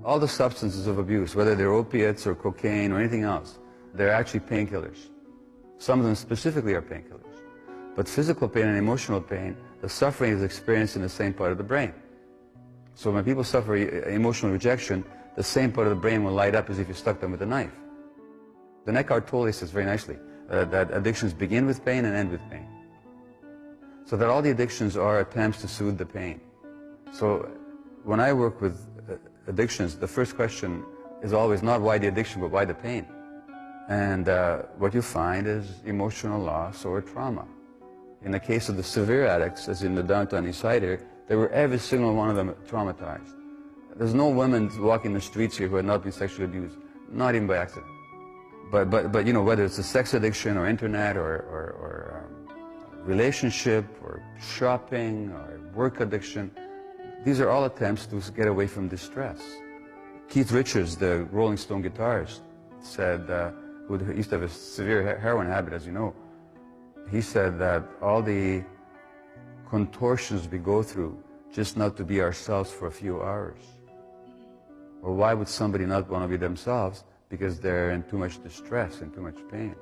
All the substances of abuse, whether they're opiates or cocaine or anything else, they're actually painkillers. Some of them specifically are painkillers. But physical pain and emotional pain, the suffering is experienced in the same part of the brain. So when people suffer emotional rejection, the same part of the brain will light up as if you stuck them with a knife. The Eckhart Tolle says very nicely that addictions begin with pain and end with pain. So that all the addictions are attempts to soothe the pain. So when I work with addictions, the first question is always not why the addiction, but why the pain. And what you find is emotional loss or trauma. In the case of the severe addicts, as in the downtown East Side here, they were every single one of them traumatized. There's no women walking the streets here who had not been sexually abused, not even by accident. But you know, whether it's a sex addiction or internet or relationship or shopping or work addiction, these are all attempts to get away from distress. Keith Richards, the Rolling Stone guitarist, said, who used to have a severe heroin habit, as you know, he said that all the contortions we go through just not to be ourselves for a few hours. Or why would somebody not want to be themselves? Because they're in too much distress and too much pain.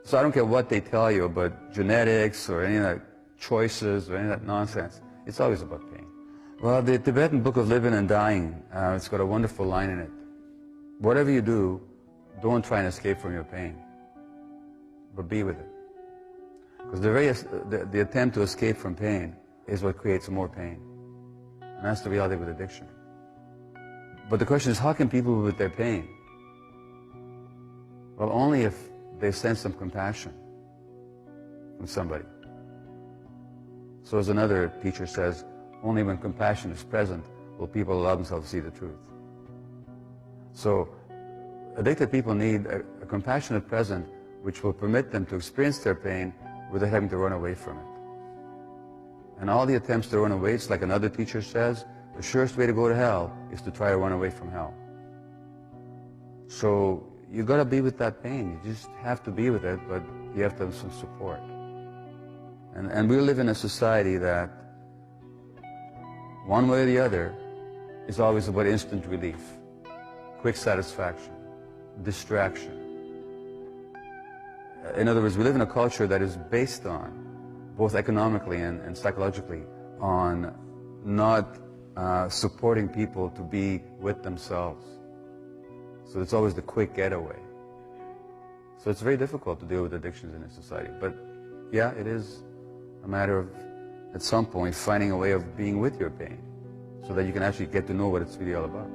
So I don't care what they tell you about genetics or any of that choices or any of that nonsense. It's always about pain. Well, the Tibetan Book of Living and Dying, it's got a wonderful line in it. Whatever you do, don't try and escape from your pain, but be with it. Because the attempt to escape from pain is what creates more pain. And that's the reality with addiction. But the question is, how can people be with their pain? Well, only if they sense some compassion from somebody. So as another teacher says, only when compassion is present will people allow themselves to see the truth. So addicted people need a compassionate present which will permit them to experience their pain without having to run away from it. And all the attempts to run away, it's like another teacher says, the surest way to go to hell is to try to run away from hell. So you got to be with that pain. You just have to be with it, but you have to have some support. And we live in a society that, one way or the other, is always about instant relief, quick satisfaction, distraction. In other words, we live in a culture that is based on, both economically and psychologically, on not supporting people to be with themselves. So it's always the quick getaway. So it's very difficult to deal with addictions in a society. But yeah, it is a matter of, at some point, finding a way of being with your pain so that you can actually get to know what it's really all about.